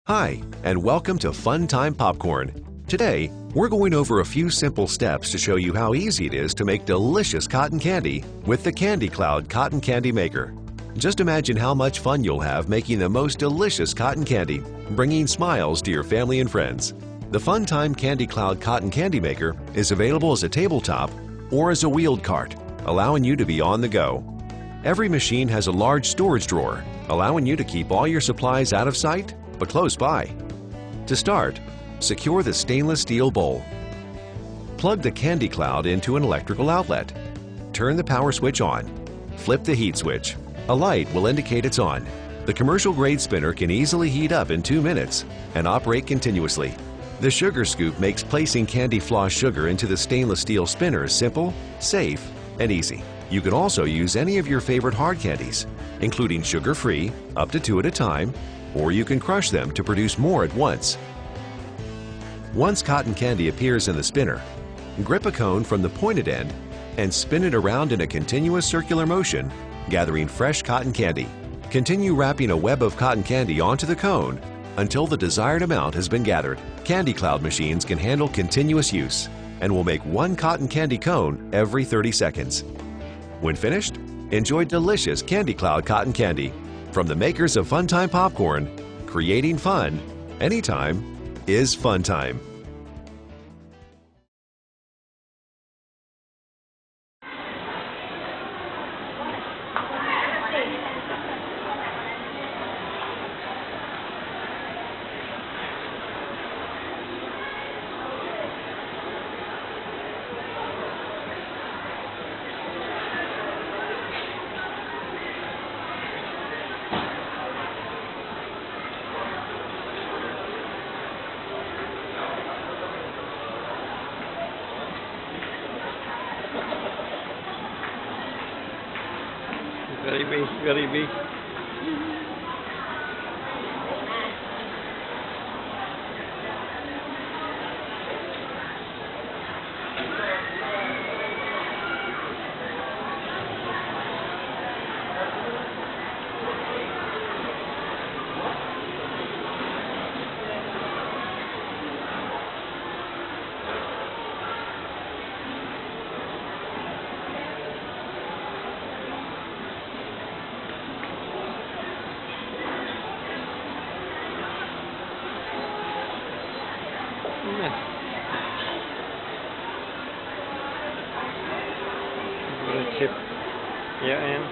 Hi, and welcome to Fun Time Popcorn. Today, we're going over a few simple steps to show you how easy it is to make delicious cotton candy with the Candy Cloud Cotton Candy Maker. Just imagine how much fun you'll have making the most delicious cotton candy, bringing smiles to your family and friends. The Fun Time Candy Cloud Cotton Candy Maker is available as a tabletop or as a wheeled cart, allowing you to be on the go. Every machine has a large storage drawer, allowing you to keep all your supplies out of sight but close by. To start, secure the stainless steel bowl. Plug the Candy Cloud into an electrical outlet. Turn the power switch on. Flip the heat switch. A light will indicate it's on. The commercial-grade spinner can easily heat up in 2 minutes and operate continuously. The sugar scoop makes placing candy floss sugar into the stainless steel spinner simple, safe, and easy. You can also use any of your favorite hard candies, including sugar-free, up to 2 at a time, or you can crush them to produce more at once. Once cotton candy appears in the spinner, grip a cone from the pointed end and spin it around in a continuous circular motion, gathering fresh cotton candy. Continue wrapping a web of cotton candy onto the cone until the desired amount has been gathered. Candy Cloud machines can handle continuous use and will make 1 cotton candy cone every 30 seconds. When finished, enjoy delicious Candy Cloud cotton candy. From the makers of Fun Time Popcorn, creating fun anytime is fun time. Lebih. Chip. Yeah, I am.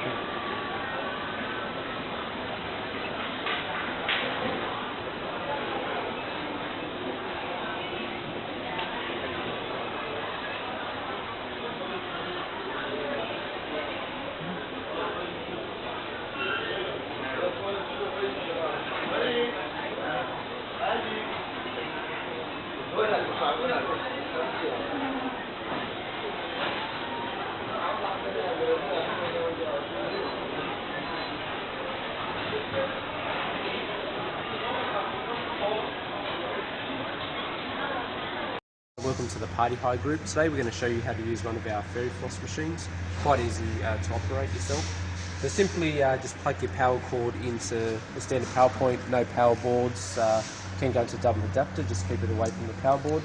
Welcome to the Party High group. Today we're going to show you how to use one of our fairy floss machines. Quite easy to operate yourself. So simply just plug your power cord into the standard power point, no power boards. Can go to double adapter, just keep it away from the power board.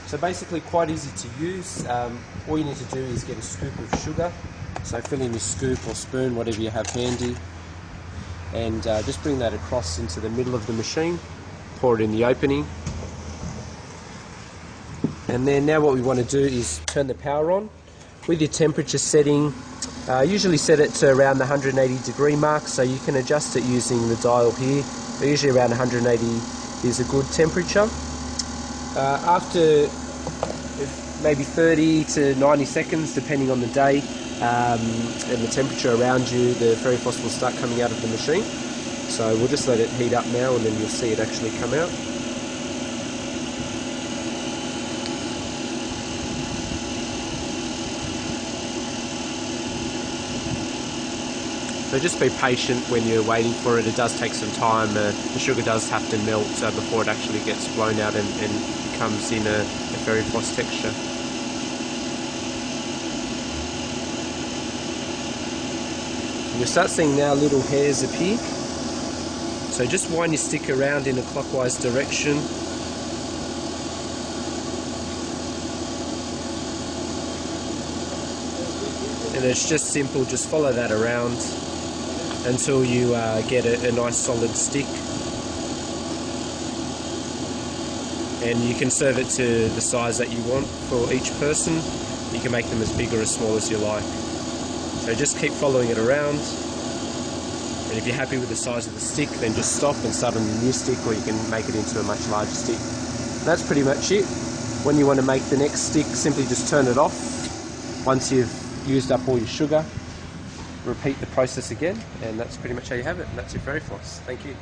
So basically quite easy to use. All you need to do is get a scoop of sugar. So fill in your scoop or spoon, whatever you have handy, and just bring that across into the middle of the machine. Pour it in the opening. And then now what we want to do is turn the power on. With your temperature setting, usually set it to around the 180 degree mark, so you can adjust it using the dial here. But usually around 180 is a good temperature. After maybe 30 to 90 seconds, depending on the day and the temperature around you, the fairy floss will start coming out of the machine. So we'll just let it heat up now and then you'll see it actually come out. So just be patient when you're waiting for it. It does take some time. The sugar does have to melt before it actually gets blown out and comes in a fairy floss texture. You'll start seeing now little hairs appear. So just wind your stick around in a clockwise direction. And it's just simple, just follow that around until you get a nice solid stick. And you can serve it to the size that you want for each person. You can make them as big or as small as you like. So just keep following it around. And if you're happy with the size of the stick, then just stop and start on your new stick, or you can make it into a much larger stick. That's pretty much it. When you want to make the next stick, simply just turn it off. Once you've used up all your sugar, repeat the process again, and that's pretty much how you have it. And that's your fairy floss. Thank you.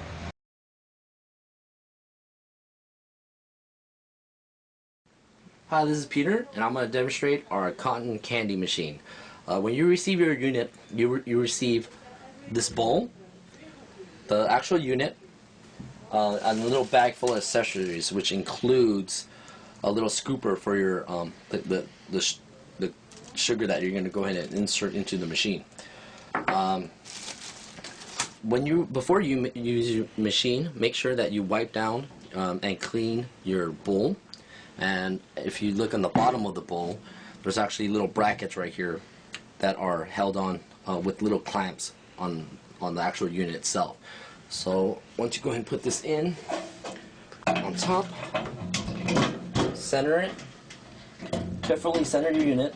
Hi, this is Peter, and I'm going to demonstrate our cotton candy machine. When you receive your unit, you receive this bowl, the actual unit, and a little bag full of accessories, which includes a little scooper for your the sugar that you're going to go ahead and insert into the machine. Before you use your machine, make sure that you wipe down and clean your bowl. And if you look on the bottom of the bowl, there's actually little brackets right here that are held on with little clamps on the actual unit itself. So once you go ahead and put this in on top, center it, carefully center your unit,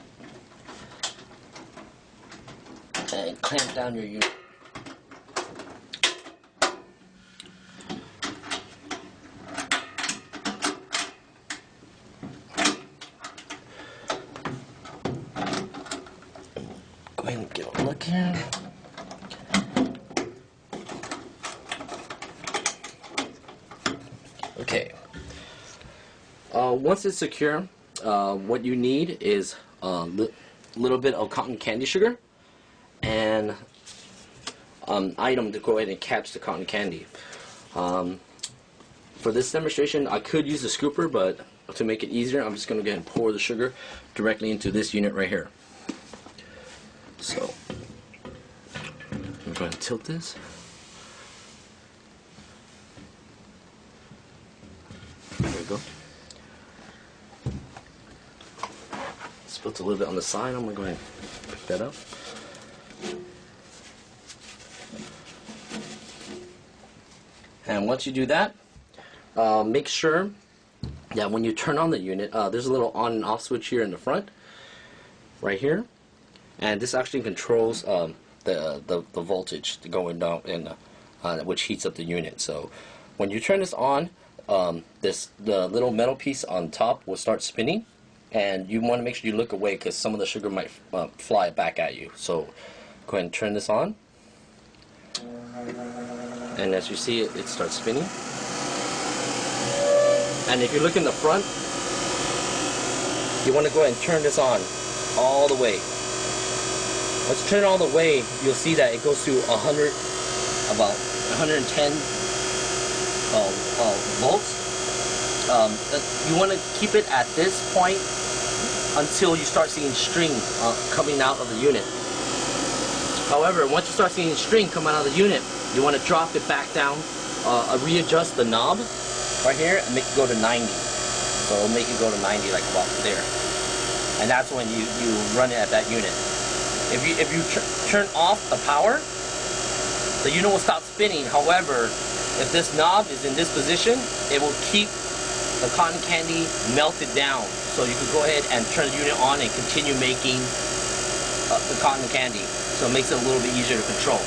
and clamp down your unit. Go ahead and get a look here. Okay. Once it's secure, what you need is a little bit of cotton candy sugar and an item to go ahead and catch the cotton candy. For this demonstration, I could use a scooper, but to make it easier, I'm just going to go ahead and pour the sugar directly into this unit right here. So, I'm going to tilt this. There we go. Spilled a little bit on the side. I'm going to go ahead and pick that up. And once you do that, make sure that when you turn on the unit, there's a little on and off switch here in the front, right here. And this actually controls the voltage going down, and which heats up the unit. So when you turn this on, the little metal piece on top will start spinning, and you want to make sure you look away because some of the sugar might fly back at you. So go ahead and turn this on, and as you see it starts spinning. And if you look in the front, you want to go ahead and turn this on all the way. Once you turn it all the way, you'll see that it goes to about 110 volts. You want to keep it at this point until you start seeing string coming out of the unit. However, once you start seeing string come out of the unit, you want to drop it back down, readjust the knob right here, and make it go to 90. So it'll make it go to 90 like about there. And that's when you run it at that unit. If you turn off the power, the unit will stop spinning. However, if this knob is in this position, it will keep the cotton candy melted down. So you can go ahead and turn the unit on and continue making the cotton candy. So it makes it a little bit easier to control.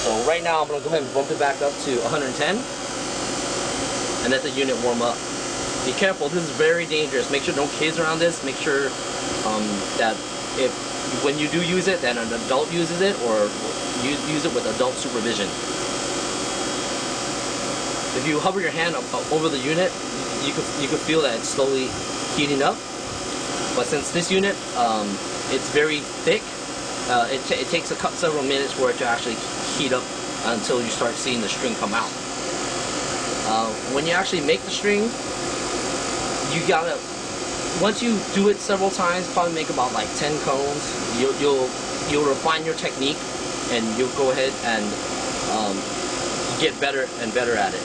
So right now I'm going to go ahead and bump it back up to 110 and let the unit warm up. Be careful, this is very dangerous. Make sure no kids around this. Make sure that when you do use it, that an adult uses it, or use it with adult supervision. If you hover your hand over the unit, you could feel that it's slowly heating up. But since this unit, it's very thick, it takes several minutes for it to actually heat up until you start seeing the string come out. When you actually make the string, you gotta, once you do it several times, probably make about like 10 cones, you'll refine your technique and you'll go ahead and get better and better at it.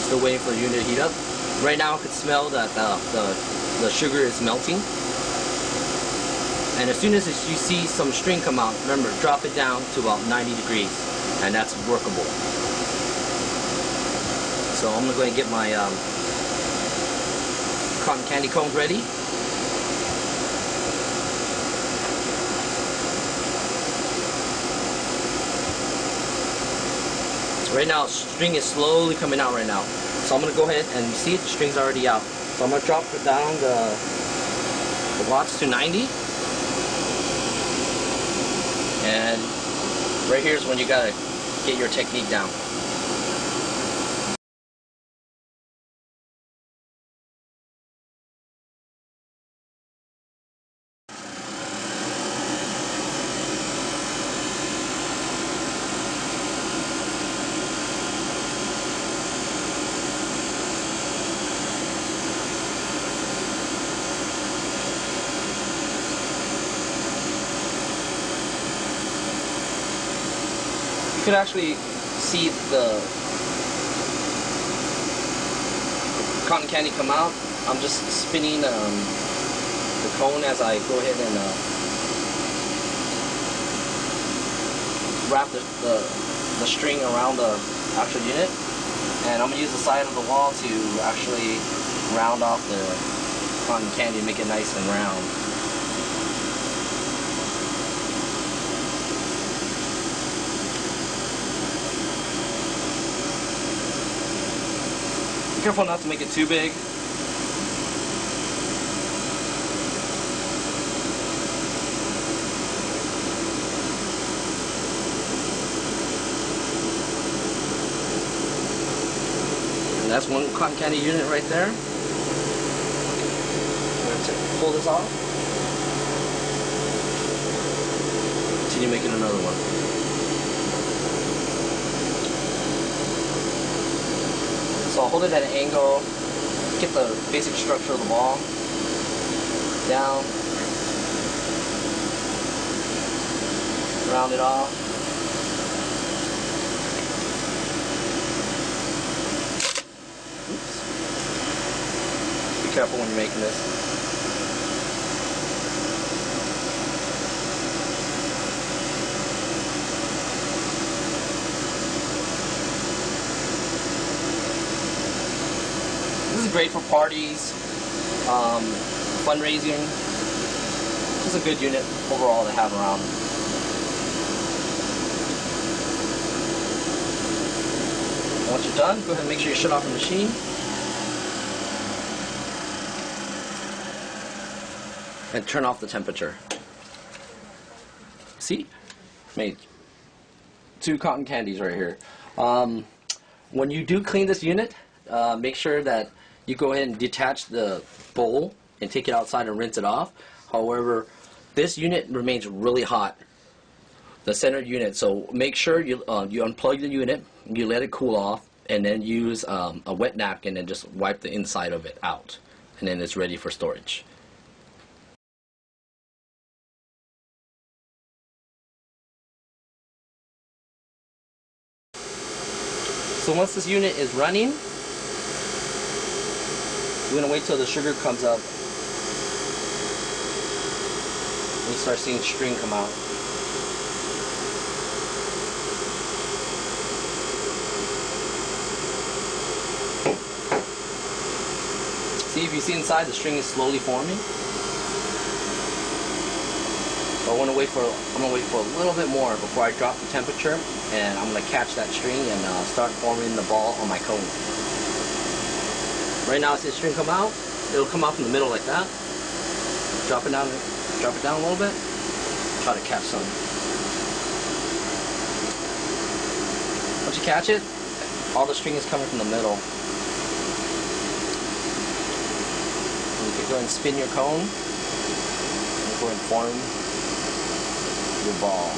Still waiting for the unit to heat up. Right now I can smell that the sugar is melting. And as soon as you see some string come out, remember, drop it down to about 90 degrees, and that's workable. So I'm going to go ahead and get my cotton candy cones ready. Right now, string is slowly coming out right now. So I'm going to go ahead and see it, the string's already out. So I'm going to drop it down the watts to 90. And right here is when you got to get your technique down. You could actually see the cotton candy come out. I'm just spinning the cone as I go ahead and wrap the string around the actual unit. And I'm going to use the side of the wall to actually round off the cotton candy and make it nice and round. Be careful not to make it too big. And that's one cotton candy unit right there. I'm going to pull this off. Continue making another one. So I'll hold it at an angle, get the basic structure of the ball down, round it off. Oops. Be careful when you're making this. This is great for parties, fundraising. This is a good unit overall to have around. Once you're done, go ahead and make sure you shut off the machine. And turn off the temperature. See? Made 2 cotton candies right here. When you do clean this unit, make sure that you go ahead and detach the bowl and take it outside and rinse it off. However, this unit remains really hot, the center unit, so make sure you unplug the unit, you let it cool off, and then use a wet napkin and just wipe the inside of it out, and then it's ready for storage. So once this unit is running, we're going to wait till the sugar comes up and you start seeing string come out. See, if you see inside, the string is slowly forming. So I'm going to wait for a little bit more before I drop the temperature, and I'm going to catch that string and start forming the ball on my cone. Right now, I see the string come out. It'll come out from the middle like that. Drop it down a little bit. Try to catch some. Once you catch it, all the string is coming from the middle. ahead and spin your cone. And go ahead and form your ball.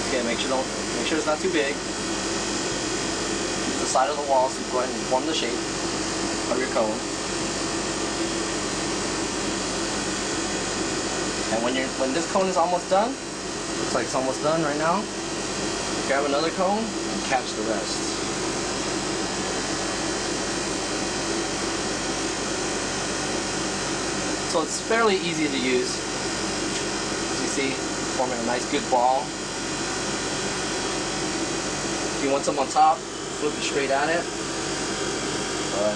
Okay, make sure it's not too big. Use the side of the wall so you go ahead and form the shape of your cone. And when this cone is almost done, looks like it's almost done right now, grab another cone and catch the rest. So it's fairly easy to use. As you see, forming a nice good ball. If you want some on top, flip it straight at it. But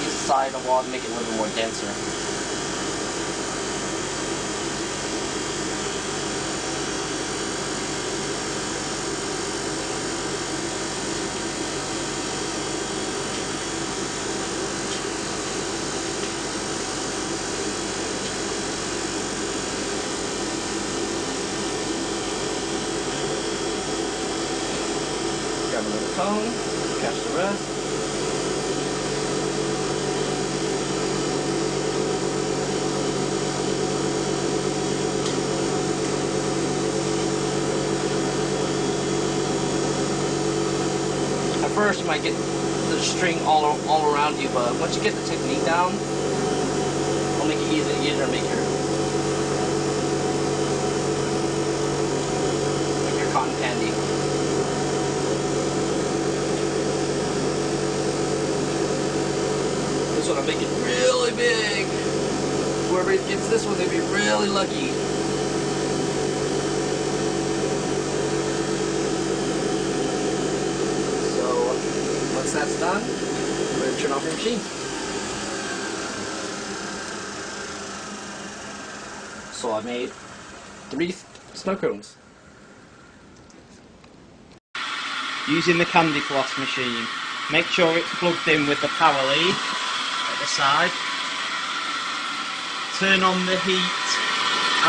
use the side of the wall to make it a little bit more denser. Grab another cone, catch the rest. At first you might get the string all around you, but once you get the technique down, it'll make it easier to make your cotton candy. This one I'll make it really big. Whoever gets this one, they'll be really lucky. So once that's done, we're going to turn off your machine. So I made 3 snow cones. Using the candy floss machine, make sure it's plugged in with the power lead at the side. Turn on the heat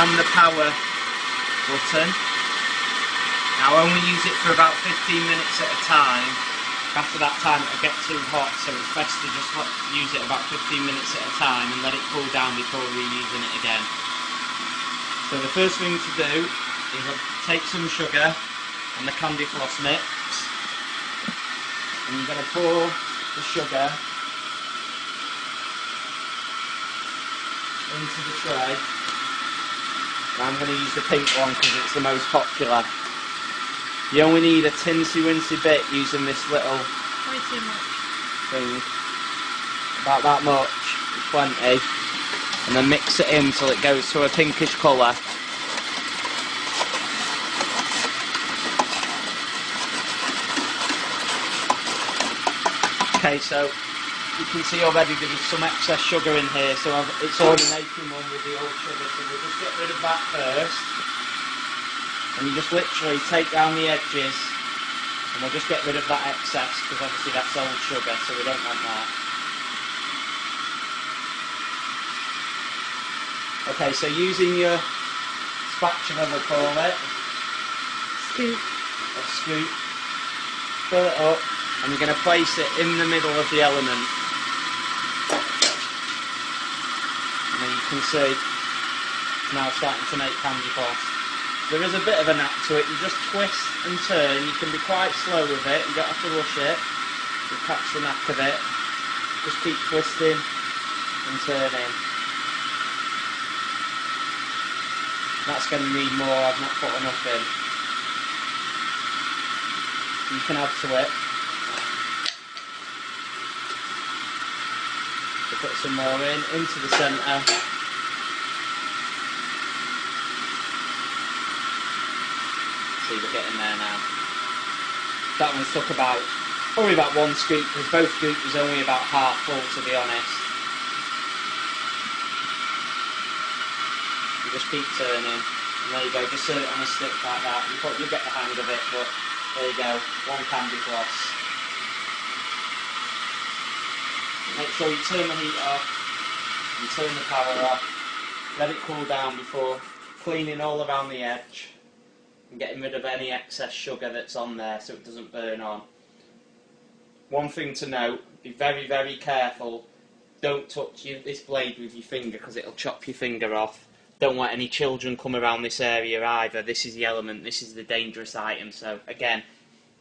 and the power button. Now only use it for about 15 minutes at a time. After that time it'll get too hot, so it's best to just use it about 15 minutes at a time and let it cool down before reusing it again. So the first thing to do is take some sugar and the candy floss mix, and you're going to pour the sugar into the tray. And I'm going to use the pink one because it's the most popular. You only need a tinsy-wincy bit using this little Way too much. thing. About that much, plenty. And then mix it in till it goes to a pinkish colour. Okay, so you can see already there's some excess sugar in here, so it's already making one with the old sugar, so we'll just get rid of that first. And you just literally take down the edges, and we'll just get rid of that excess, because obviously that's old sugar, so we don't want that. Okay, so using your spatula, we'll call it, Scoop. or scoop, fill it up, and you're going to place it in the middle of the element. And then you can see it's now starting to make candy floss. There is a bit of a knack to it. You just twist and turn. You can be quite slow with it. You don't have to rush it. You catch the knack of it. Just keep twisting and turning. That's going to need more. I've not put enough in. You can add to it. So put some more into the centre. See, we're getting there now. That one's took probably about one scoop, because both scoops was only about half full, to be honest. You just keep turning, and there you go, just serve it on a stick like that. You'll get the hang of it, but there you go, one candy floss. Make sure you turn the heat off, and turn the power off. Let it cool down before cleaning all around the edge and getting rid of any excess sugar that's on there so it doesn't burn on. One thing to note, be very, very careful. Don't touch this blade with your finger because it'll chop your finger off. Don't let any children come around this area either. This is the element, this is the dangerous item. So again,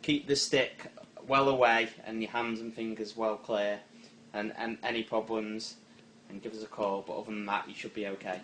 keep the stick well away and your hands and fingers well clear. And any problems, and give us a call, but other than that, you should be okay.